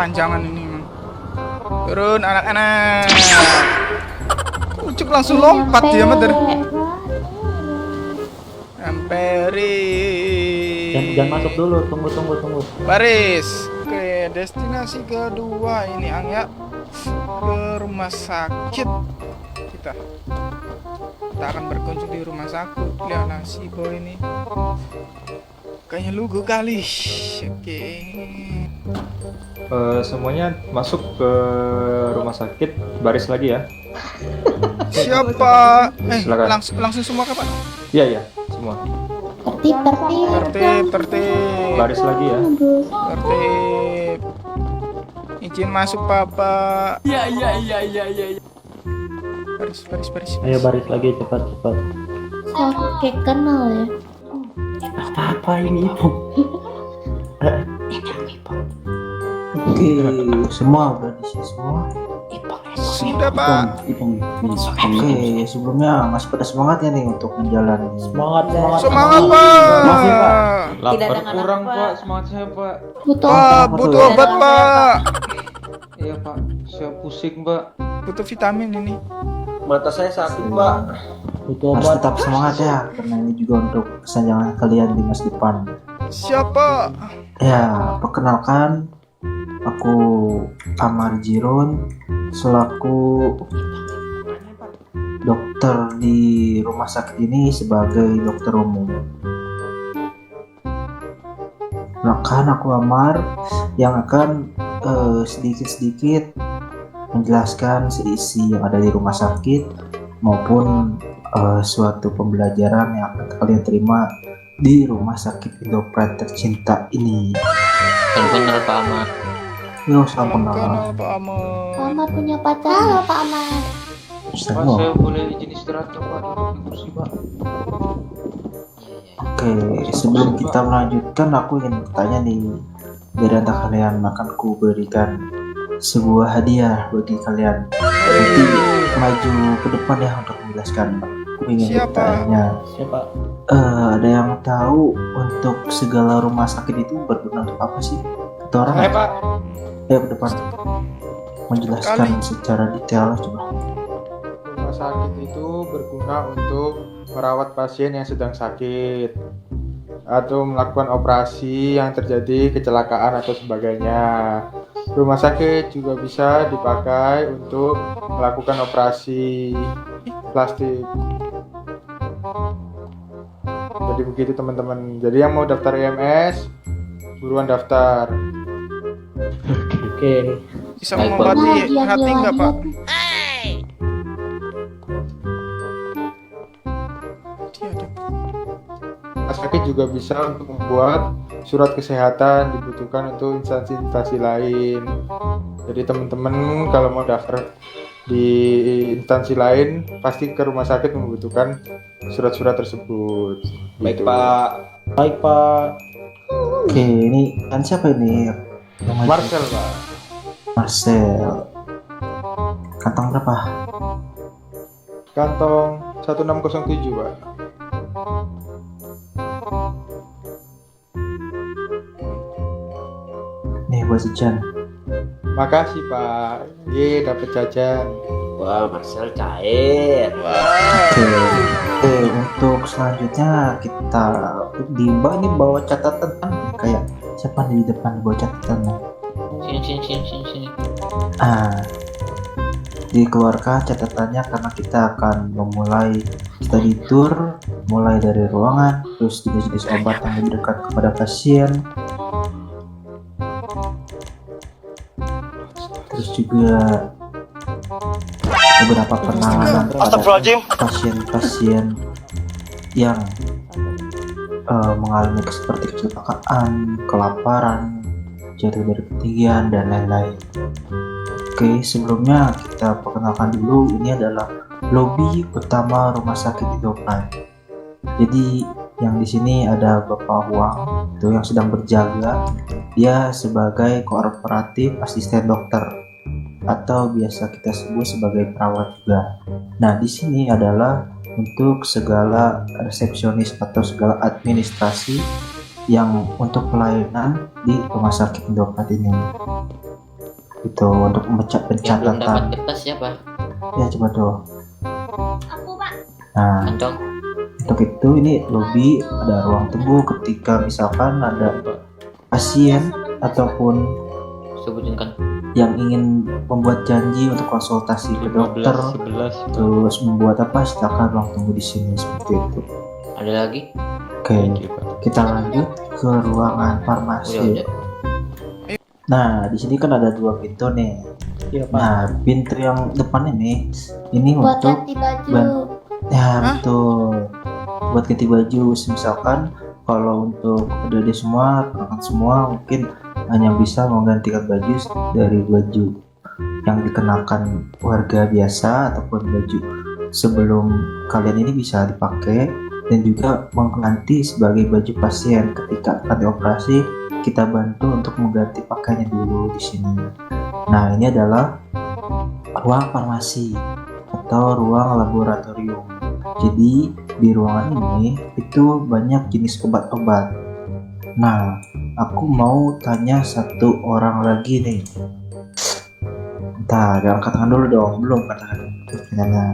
kepanjangan ini emang. Turun anak-anak. Ucup langsung lompat dia mother. Samperin. Jangan masuk dulu, tunggu. Baris. Oke, destinasi kedua ini Ang ya. Ke rumah sakit. Kita akan berkunjung di rumah sakit. Lihatlah si boy ini. Kayaknya lugu kali. Oke. Semuanya masuk ke rumah sakit, baris lagi ya. Siapa? Silakan. Langsung semua kapan? Iya, semua. Tertib. Baris lagi ya. Tertib. Izin masuk Papa. Iya. Baris. Ayo baris lagi, cepat. Oke, kenal ya. Apa ini Ipong? Oke, semua udah di sini semua. Sudah Pak. Oke, sebelumnya masih pada semangat ya nih untuk menjalani. Semangat. Semangat Pak. Maaf ya, Pak. Lapar kurang Pak, semangat saya Pak. Pak, butuh obat Pak. Iya Pak, saya pusing Pak. Butuh vitamin ini. Mata saya sakit, Pak. Butuh Harus obat. tetap semangat ya, karena ini juga untuk kesenjangan kalian di masa depan. Siapa? Ya, perkenalkan, aku Amar Jirun selaku dokter di rumah sakit ini sebagai dokter umum. Perkenalkan, aku Amar yang akan sedikit-sedikit menjelaskan seisi yang ada di rumah sakit maupun suatu pembelajaran yang akan kalian terima di rumah sakit Indopret tercinta ini. Benar Pak Ahmad. Yo, salam kenal. Kenal Pak Amar. Pak Amar punya pacar loh, Pak Amar. Pak, saya boleh izin istirahat Pak, duduk di kursi Pak. Oke, sebelum kita melanjutkan, aku ingin bertanya nih, dari antara kalian akan ku berikan sebuah hadiah bagi kalian. Nanti maju ke depan ya untuk menjelaskan. Aku ingin Siapa? bertanya, Siapa? ada yang tahu untuk segala rumah sakit itu berguna untuk apa sih? Kata orang Hai Pak. ya ke depan menjelaskan Kali. secara detail coba. Rumah sakit itu berguna untuk merawat pasien yang sedang sakit atau melakukan operasi yang terjadi kecelakaan atau sebagainya. Rumah sakit juga bisa dipakai untuk melakukan operasi plastik. Jadi begitu teman-teman. Jadi yang mau daftar EMS, buruan daftar. Oke. Bisa Baik, mengobati hati nggak Pak? Rumah sakit juga bisa untuk membuat surat kesehatan dibutuhkan untuk instansi-instansi lain. Jadi teman-teman kalau mau daftar di instansi lain pasti ke rumah sakit membutuhkan surat-surat tersebut. Baik Gitu. Pak. Baik Pak. Oke, ini kan siapa ini? Namanya Marcel Pak. Marcel. Kantong berapa? Kantong 1607 Pak. Nih buat jajan. Makasih Pak. Ye dapat jajan. Wah, Marcel cair. Oke, untuk selanjutnya kita diimbau ini bawa catatan kan kayak siapa di depan bawa catatan. Sini. Dikeluarkan catatannya karena kita akan memulai study tour mulai dari ruangan, terus jenis-jenis obat yang diberikan kepada pasien, terus juga beberapa penanganan terhadap pasien-pasien yang mengalami seperti kecelakaan, kelaparan, jatuh dari ketinggian dan lain-lain. Oke, sebelumnya kita perkenalkan dulu, ini adalah lobi utama rumah sakit Indopret. Jadi yang di sini ada Bapak Huang itu yang sedang berjaga. Dia sebagai kooperatif asisten dokter atau biasa kita sebut sebagai perawat juga. Nah, di sini adalah untuk segala resepsionis atau segala administrasi yang untuk pelayanan di rumah sakit Indopret ini. itu untuk Yang belum dapat pencatatan. kertas siapa? Ya coba tuh. Aku, Pak. Nah, Kantong. untuk itu ini lobby ada ruang tunggu ketika misalkan ada pasien ataupun Sebutin kan. yang ingin membuat janji untuk konsultasi ke dokter, 11. terus membuat apa, silakan ruang tunggu di sini seperti itu. Ada lagi? Oke, kita lanjut ke ruangan Udah, farmasi. udah. Nah, di sini kan ada 2 pintu nih. Iya Pak. Nah, pintu yang depan ini Buat untuk ganti baju. ya Hah? betul, buat ganti baju. Misalkan kalau untuk adik semua, rekan semua mungkin hanya bisa menggantikan baju dari baju yang dikenakan warga biasa ataupun baju sebelum kalian ini bisa dipakai, dan juga mengganti sebagai baju pasien ketika akan dioperasi. Kita bantu untuk mengganti pakaiannya dulu di sini. Nah, ini adalah ruang farmasi atau ruang laboratorium. Jadi di ruangan ini itu banyak jenis obat-obat. Nah, aku mau tanya satu orang lagi nih. Bentar, jangan katakan dulu dong, belum katakan pertanyaannya.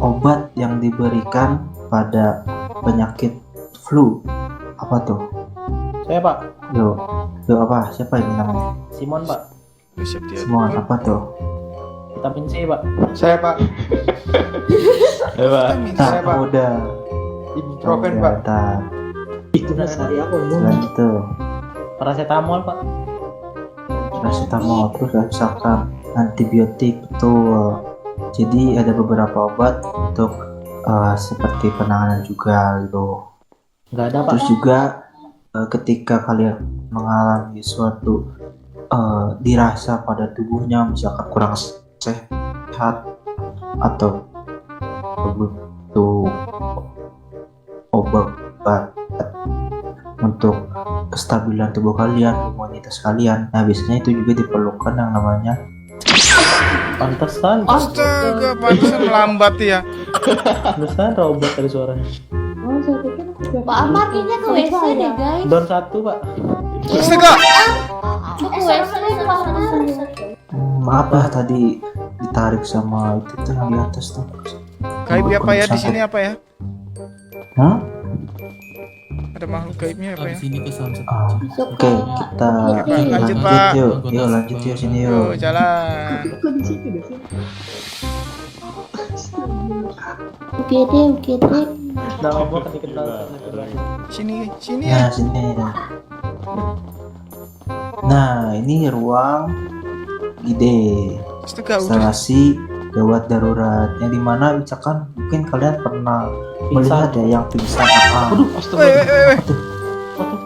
Obat yang diberikan pada penyakit flu apa tuh? Saya Pak. Yo apa? Siapa ini namanya? Simon Pak. Siap dia. Semua apa tuh? Vitamin C Pak. Saya Pak, Ya Pak. Saya, Pak. Udah. ibuprofen Udah, Pak. bentar. Itu dari aku. Selain itu, Paracetamol Pak. paracetamol, terus misalkan antibiotik, betul. Jadi ada beberapa obat untuk seperti penanganan juga gitu. Enggak ada Pak. Terus juga ketika kalian mengalami suatu dirasa pada tubuhnya misalkan kurang sehat atau butuh obat untuk kestabilan tubuh kalian, imunitas kalian, nah biasanya itu juga diperlukan yang namanya Pantesan. Astaga, pantesan melambat ya. Pantesan robot dari suaranya. Pak Ahmad kayaknya ke WC deh, guys. Down 1 Pak. Astaga. Aku ke WC deh, Pak Ahmad. maaf lah tadi ditarik sama itu tuh yang di atas tuh. Gaib apa ya di sini apa ya? Hah? Ada makhluk gaibnya apa ya? Ah, Oke, kita Lanjut, Pak. yuk lanjut yuk sini Yuk, yuk. jalan. UGD. Nama gua kan dikenal. Sini ya. Nah sini. Nah ini ruang ide Astaga, udah. instalasi gawat darurat yang dimana misalkan mungkin kalian pernah melihat ya yang pingsan Weh.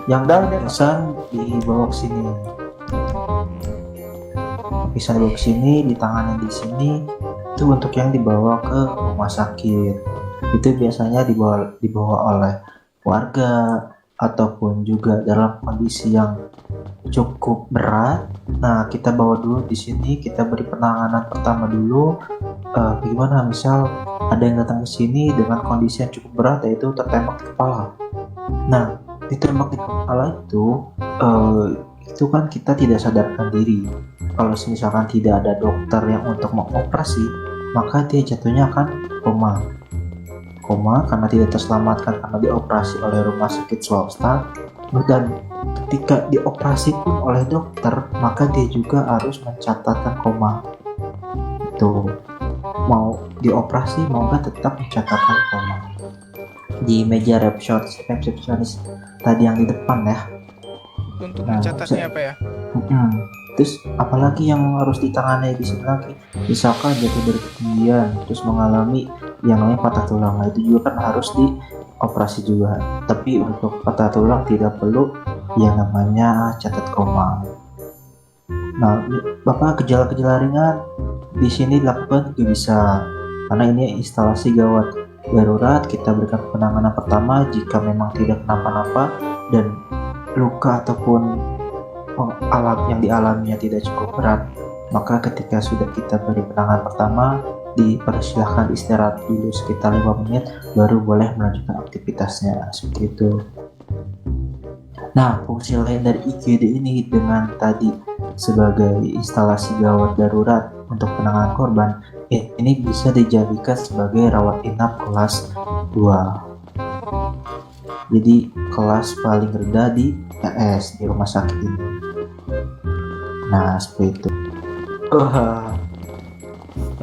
yang pingsan dibawa ke sini, pingsan dibawa ke sini, ditangani di sini, itu untuk yang dibawa ke rumah sakit. Itu biasanya dibawa oleh warga ataupun juga dalam kondisi yang cukup berat. Nah, kita bawa dulu di sini, kita beri penanganan pertama dulu. Bagaimana misal ada yang datang ke sini dengan kondisi yang cukup berat, yaitu tertembak di kepala. Nah, ditembak di kepala itu kan kita tidak sadarkan diri. Kalau misalkan tidak ada dokter yang untuk mengoperasi, maka dia jatuhnya akan koma karena tidak terselamatkan karena dioperasi oleh rumah sakit swasta. Dan ketika dioperasi pun oleh dokter, maka dia juga harus mencatatkan koma. Itu mau dioperasi mau nggak tetap mencatatkan koma di meja resepsionis tadi yang di depan ya. Untuk Nah, mencatatnya apa ya? Terus apalagi yang harus ditangani di sini lagi, misalkan jatuh dari ketinggian terus mengalami yang namanya patah tulang, nah itu juga kan harus dioperasi juga. Tapi untuk patah tulang tidak perlu yang namanya catat koma. Nah, Bapak gejala-gejala ringan di sini dilakukan juga bisa, karena ini instalasi gawat darurat. Kita berikan penanganan pertama jika memang tidak kenapa-napa dan luka ataupun alat yang dialaminya tidak cukup berat, maka ketika sudah kita beri penanganan pertama, dipersilahkan istirahat dulu sekitar 5 menit baru boleh melanjutkan aktivitasnya seperti itu. Nah, fungsi lain dari IGD ini dengan tadi sebagai instalasi gawat darurat untuk penanganan korban, ini bisa dijadikan sebagai rawat inap kelas 2. Jadi kelas paling rendah di PS di rumah sakit ini. Nah, seperti itu.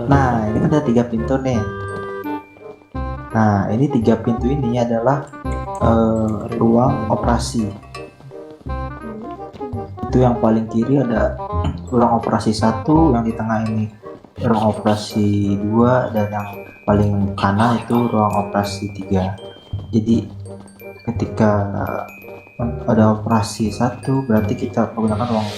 Nah, ini kan ada 3 pintu nih. Nah, ini 3 pintu ini adalah ruang operasi. Itu yang paling kiri ada ruang operasi 1, yang di tengah ini ruang operasi 2, dan yang paling kanan itu ruang operasi 3. Jadi ketika ada operasi 1 berarti kita menggunakan ruang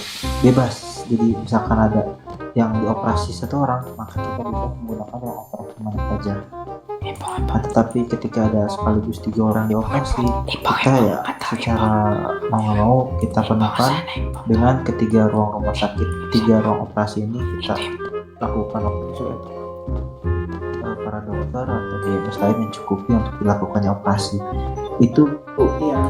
bebas. Jadi misalkan ada yang dioperasi 1 orang, maka kita bisa menggunakan ruang operasi mana saja. Tetapi ketika ada sekaligus 3 orang dioperasi, kita ya secara mau kita penuhkan dengan ketiga ruang rumah sakit, 3 ruang operasi ini kita lakukan operasi. Para dokter atau diagnos lain mencukupi untuk dilakukannya operasi. Itu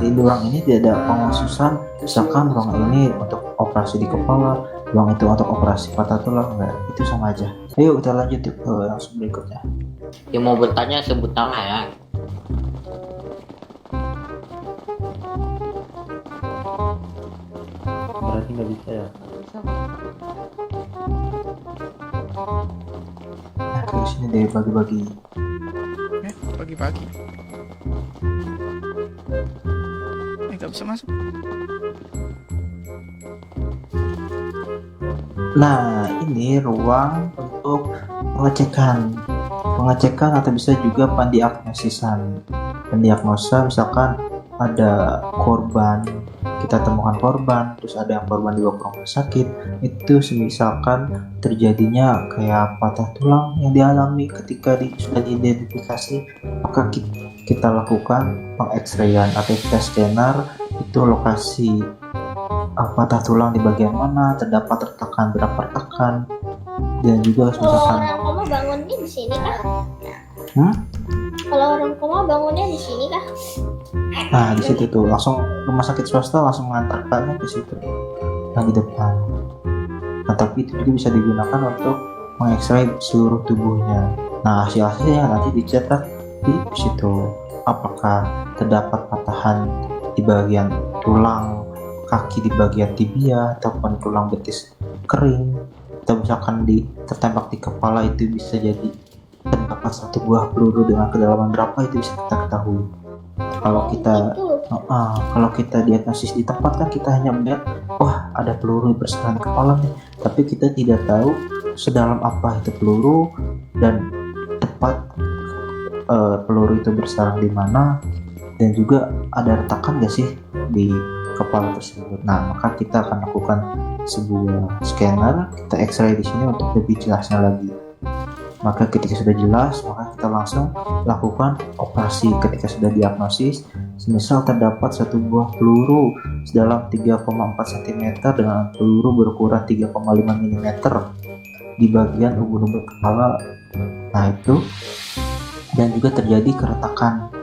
di ruang ini tidak ada pengkhususan, misalkan ruang ini untuk operasi di kepala, ruang itu untuk operasi patah tulang, enggak, itu sama aja. Ayo kita lanjut ke langsung berikutnya. Yang mau bertanya sebut nama ya. Berarti nggak bisa ya. Nah, ke sini deh bagi-bagi. Pagi-pagi. Nggak bisa masuk. Nah, ini ruang untuk pengecekan atau bisa juga pendiagnosisan. Pendiagnosa misalkan ada korban, kita temukan korban, terus ada yang korban dibawa ke rumah sakit, itu misalkan terjadinya kayak patah tulang yang dialami ketika sudah diidentifikasi, maka kita lakukan peng-X-rayan atau kita scanner itu lokasi patah tulang di bagian mana, terdapat retakan berapa retakan, dan juga Kalau misalkan orang koma bangunnya di sini kah? Hmm? Kalau orang koma bangunnya di sini kah? Nah, di situ tuh langsung rumah sakit swasta langsung mengantarkannya ke situ, yang di depan. Nah, tapi itu juga bisa digunakan untuk mengekstrai seluruh tubuhnya. Nah, hasil-hasilnya nanti dicetak di situ. Apakah terdapat patahan di bagian tulang kaki, di bagian tibia, ataupun tulang betis kering, atau misalkan tertembak di kepala, itu bisa jadi terdapat 1 buah peluru dengan kedalaman berapa, itu bisa kita ketahui. Kalau kita diagnosis di tempat kan kita hanya melihat, wah ada peluru bersarang di kepala nih, tapi kita tidak tahu sedalam apa itu peluru dan tepat peluru itu bersarang di mana, dan juga ada retakan gak sih di kepala tersebut. Nah, maka kita akan lakukan sebuah scanner, kita X-ray di sini untuk lebih jelasnya lagi. Maka ketika sudah jelas, maka kita langsung lakukan operasi. Ketika sudah diagnosis, semisal terdapat 1 buah peluru sedalam 3,4 cm dengan peluru berukuran 3,5 mm di bagian ubun-ubun kepala. Nah, itu, dan juga terjadi keretakan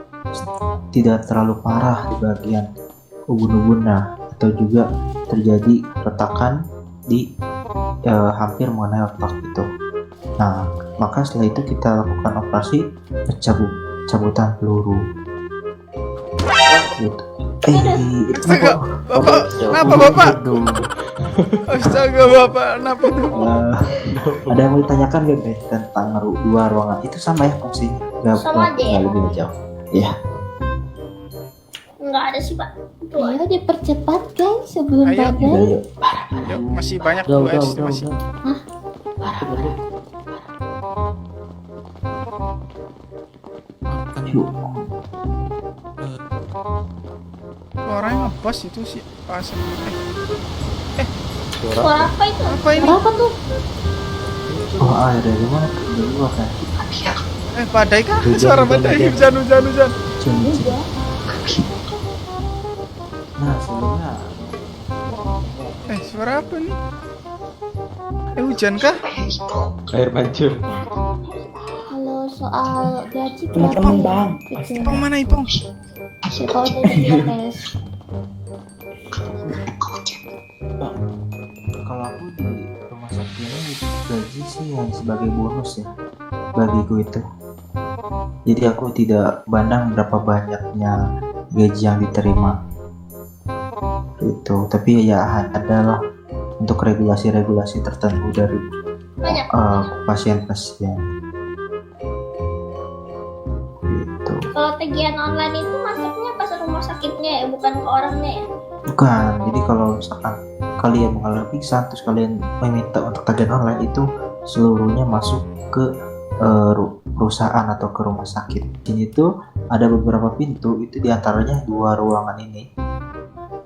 tidak terlalu parah di bagian ubun-ubunnya, atau juga terjadi retakan di hampir mengenai otak itu. Nah, maka setelah itu kita lakukan operasi pencabutan peluru. Gitu. Astaga, Bapak, kenapa Bapak? Astaga, Bapak, kenapa itu? Ada yang mau ditanyakan gak guys tentang 2 ruangan itu sama ya fungsinya? Sama aja ya? Lebih jauh. Ya. Enggak ada sih, Pak. Ayo dipercepat guys sebelum Ayo. Udah, badai. yuk. Yuk, masih banyak Udah, tuh udah, SD udah, masih. udah. Yuk. Orangnya ngebos itu sih pasang. Suara apa itu? Apa ini? Berapa tuh? Oh, air dari mana? Dari luar kan? Badai kah? Hujan, Suara hujan, badai, hujan. hujan. Cincin. Nah, sebelumnya Suara apa nih? Hujan kah? Air mancur. Kalau soal gaji Teman-teman, berapa Bang. ya? Gitu. Ipong mana Ipong? Kalau dari 3 PS. kalau aku di rumah sakit ini gaji sih hanya sebagai bonus ya bagiku itu. Jadi aku tidak pandang berapa banyaknya gaji yang diterima itu, tapi ya adalah untuk regulasi-regulasi tertentu dari Banyak. pasien-pasien gitu. Kalau tagihan online itu masuknya pas rumah sakitnya ya, bukan ke orangnya ya. Bukan, jadi kalau misalkan kalian mengalami pingsan terus kalian meminta untuk tagihan online itu seluruhnya masuk ke perusahaan atau ke rumah sakit. Di sini tuh ada beberapa pintu, itu diantaranya dua ruangan ini.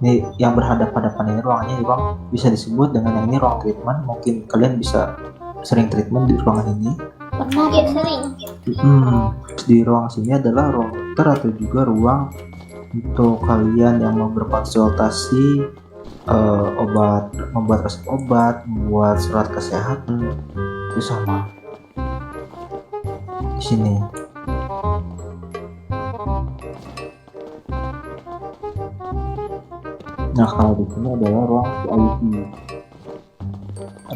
Ini yang berhadapan-hadapan ini ruangannya juga bisa disebut dengan yang ini ruang treatment. Mungkin kalian bisa sering treatment di ruangan ini. Pernah ya sering. Di ruang sini adalah ruang dokter atau juga ruang untuk kalian yang mau berkonsultasi obat, membuat resep obat, membuat surat kesehatan, itu sama di sini. Nah, kalau di sini adalah ruang VIP,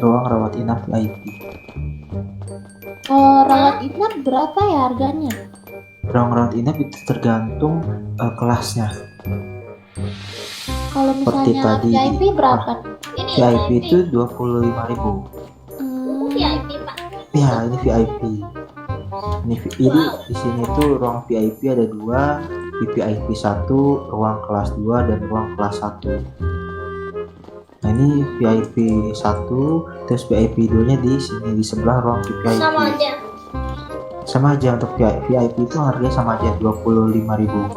ruang rawat inap VIP. Kalau rawat inap berapa ya harganya? Ruang rawat inap itu tergantung kelasnya. Kalau Seperti misalnya tadi, VIP berapa? Ini VIP itu 25.000. VIP Pak. Ya, ini VIP. Jadi di sini tuh ruang VIP ada dua, VIP 1, ruang kelas 2 dan ruang kelas 1. Nah, ini VIP 1, terus VIP 2 nya di sini di sebelah ruang VIP. Sama aja. Sama aja untuk VIP itu harganya sama aja 25.000.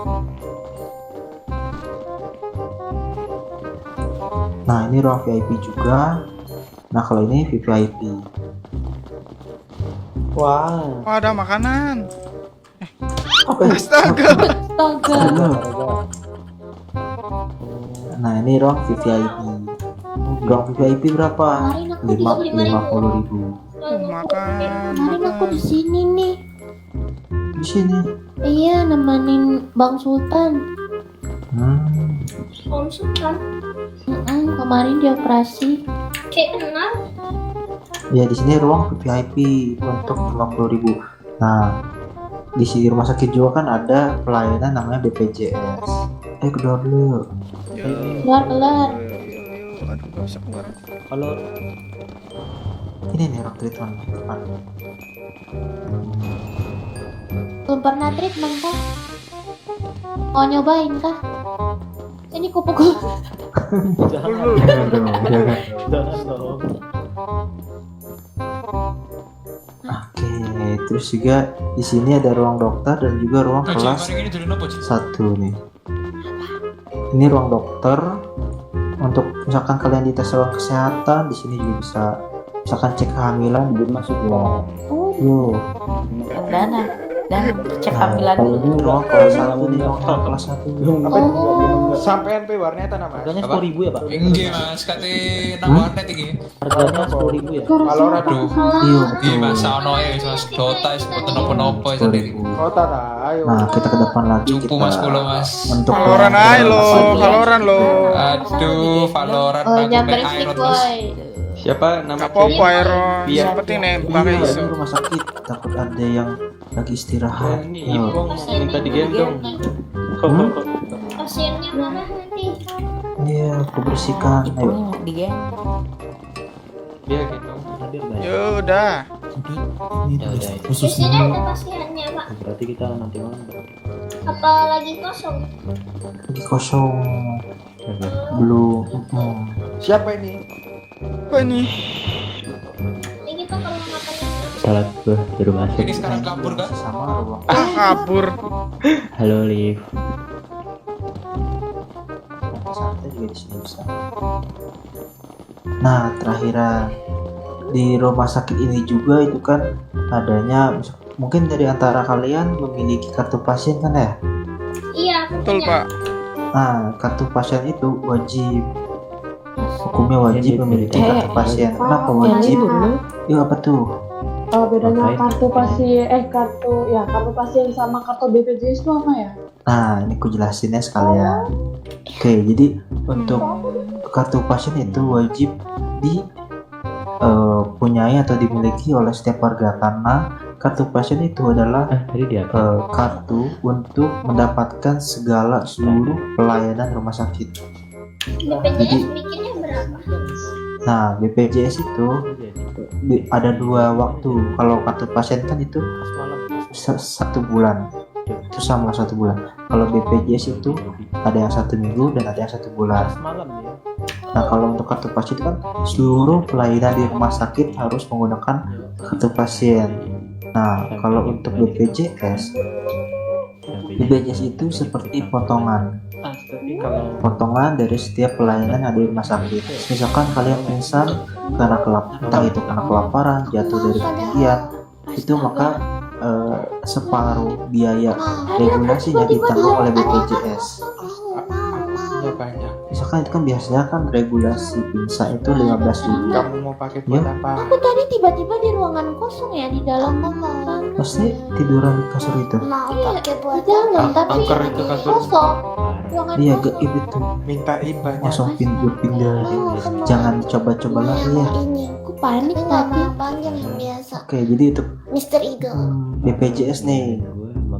Nah, ini ruang VIP juga. Nah, kalau ini VVIP. Wah. Oh, ada makanan. Astaga. Astaga. Nah, ini ruang VVIP. Ruang VVIP berapa? Kemarin aku juga 50.000. Oh, makan. Kemarin aku di sini nih. Di sini. Iya, nemenin Bang Sultan. Om Sultan Kemarin dioperasi. kayak kenal. Ya, di sini ruang VIP untuk 50.000. Nah, di sini rumah sakit juga kan ada pelayanan namanya BPJS. Keluar dulu. Keluar. Aduh, gak bisa keluar. Kalau Ini nih ruang treatment depan. Belum pernah treatment kah? Mau nyobain kah? Ini kupu-kupu. jangan, Jangan dong, jangan. jangan dong. Oke, terus juga di sini ada ruang dokter dan juga ruang kelas 1 nih. Ini ruang dokter untuk misalkan kalian dites ruang kesehatan, di sini juga bisa misalkan cek kehamilan juga masuk ya. Yo. Dan cek Nah, kehamilan kalau dulu. ini ruang kelas 1 nih, ruang kelas 1. Sampean pe warnanya nama Harganya Mas? 10.000 ya, Pak? Enggak mas, kate nawarnya tinggi. Harganya 10.000 ya? Valorant Aduh, Iya, iya betul. mas, ono ya mas Dota, seperti nopo-nopo itu tadi. 10.000. kota ta, ayo. Nah, kita ke depan lagi Cupu mas kulo mas. untuk Valoran ruang aja lo, kelas 1. Valoran lo. Aduh, Valorant Oh, aku jangan main berisik Iron mas. boy. Siapa nama Gak apa-apa Iron, Iya. yang penting nembak Iya, iso. ini rumah sakit takut ada yang lagi istirahat. Ini Yo. Ipong minta digendong. Pasiennya mana nanti? Iya, kebersihan. Ayo. Dia gendong. Hadir nggak ya? Ya udah. Ini Ya udah, Di sini ada pasiennya Pak. Berarti kita nanti malam. Apa lagi kosong? lagi kosong. Belum. Siapa ini? Apa ini? Ini Pak kalau makan Salat gue di rumah Ini sakit. sekarang kabur kan? Sama ruang. Ah, kabur. Halo, Liv. Santai juga di sini bisa. Nah, terakhiran di rumah sakit ini juga itu kan adanya mungkin dari antara kalian memiliki kartu pasien kan ya? Iya, aku Betul punya. Pak. Nah, kartu pasien itu wajib. Hukumnya wajib memiliki kartu pasien. Kenapa wajib? Iya, apa tuh? Bedanya Ngapain? kartu pasien kartu pasien sama kartu BPJS itu apa ya? Nah, ini aku jelasin ya sekalian. Oke, jadi untuk kartu pasien itu wajib dipunyai atau dimiliki oleh setiap warga, karena kartu pasien itu adalah Tadi dia kartu untuk mendapatkan segala seluruh pelayanan rumah sakit. BPJS bikinnya berapa? Nah, BPJS itu ada 2 waktu. Kalau kartu pasien kan itu 1 bulan, itu sama 1 bulan. Kalau BPJS itu ada yang 1 minggu dan ada yang 1 bulan. Nah, kalau untuk kartu pasien itu kan seluruh pelayanan di rumah sakit harus menggunakan kartu pasien. Nah, kalau untuk BPJS itu seperti potongan dari setiap pelayanan yang ada di rumah sakit. Misalkan kalian pingsan karena entah itu karena kelaparan, jatuh dari ketinggian, itu maka separuh biaya regulasinya ditanggung oleh BPJS. Ya banyak. Misalkan itu kan biasanya kan regulasi pingsan itu 15.000. Kamu mau pakai buat apa? Aku tadi tiba-tiba di ruangan kosong ya di dalam sana. Pasti tiduran di kasur itu. Mau pakai buat dalam tapi Angker itu kasur. kosong. Ruangan Iya, kosong. gaib itu. Minta banyak. Langsung pindah. Jangan coba-coba lagi ya. Ini aku panik tadi. Panjang biasa. Oke, jadi itu Mr. Eagle. BPJS nih.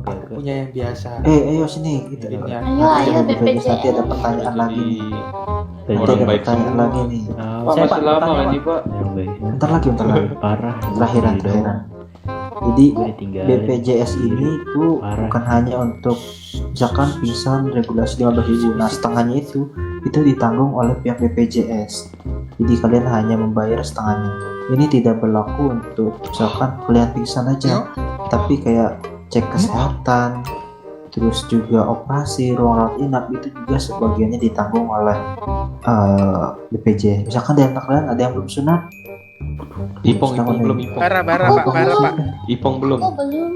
Aku punya yang biasa. Ayo sini gitu. Ini yang Ayo, BPJS nanti ada pertanyaan lagi nih. Nanti ada pertanyaan lagi nih. Pak, masih lama kan nih, Pak? Bentar lagi. Parah. Terakhiran. Jadi Gue ditinggalin. BPJS ini tuh bukan hanya untuk misalkan pingsan regulasi 15.000. Nah, setengahnya itu ditanggung oleh pihak BPJS. Jadi kalian hanya membayar setengahnya. Ini tidak berlaku untuk misalkan kalian pingsan aja, tapi kayak cek kesehatan, terus juga operasi, ruang rawat inap itu juga sebagiannya ditanggung oleh BPJS. Misalkan di antara kalian ada yang belum sunat, Ipong belum. Parah pak. Ipong belum. Oh, belum.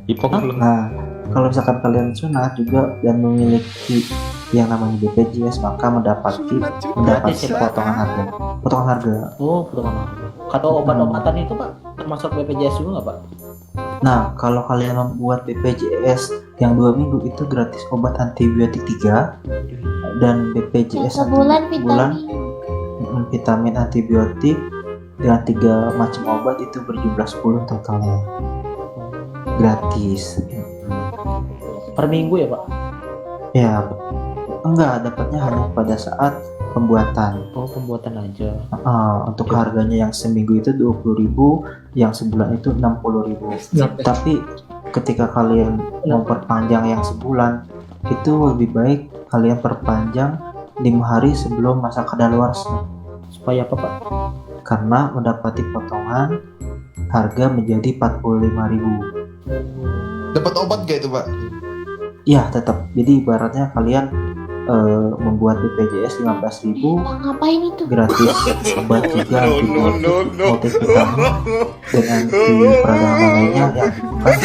Ipong belum. Nah, kalau misalkan kalian sunat juga dan memiliki yang namanya BPJS, maka mendapatkan potongan harga. Oh, potongan. Kalau obat-obatan itu Pak termasuk BPJS juga nggak Pak? Nah, kalau kalian membuat BPJS yang 2 minggu itu gratis obat antibiotik 3 dan BPJS Sebulan bulan vitamin. vitamin antibiotik dengan 3 macam obat itu berjumlah 10 totalnya. Gratis. Per minggu ya Pak? Ya, enggak, dapatnya hanya pada saat pembuatan. Oh, pembuatan aja. Untuk harganya yang seminggu itu 20.000, yang sebulan itu 60.000. Tapi ketika kalian mau perpanjang yang sebulan, itu lebih baik kalian perpanjang 5 hari sebelum masa kadaluarsa. Supaya apa Pak? Karena mendapati potongan harga menjadi 45.000. Dapat obat gak itu, Pak? Ya, tetap. Jadi ibaratnya kalian membuat BPJS 15.000 Ngapain itu? gratis obat juga antibiotik, multivitamin dan anti peradangan lainnya yang bukan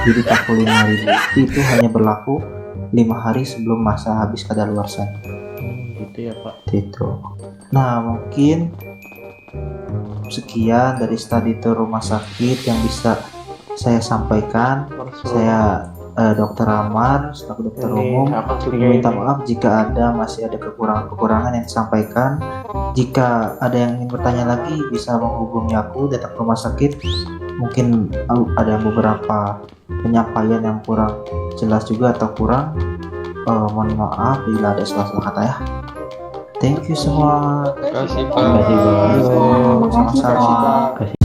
10. Jadi 45.000 itu hanya berlaku 5 hari sebelum masa habis kadaluarsa. Gitu ya Pak. Gitu. Nah, mungkin sekian dari study tour rumah sakit yang bisa saya sampaikan. Saya Dr. Amar, selaku dokter umum, minta maaf jika masih ada kekurangan-kekurangan yang disampaikan. Jika ada yang ingin bertanya lagi, bisa menghubungi aku datang ke rumah sakit. Mungkin ada beberapa penyampaian yang kurang jelas juga atau kurang. Mohon maaf bila ada salah-salah kata ya. Thank you semua. Terima kasih, Pak. Terima kasih, Pak. Sama-sama.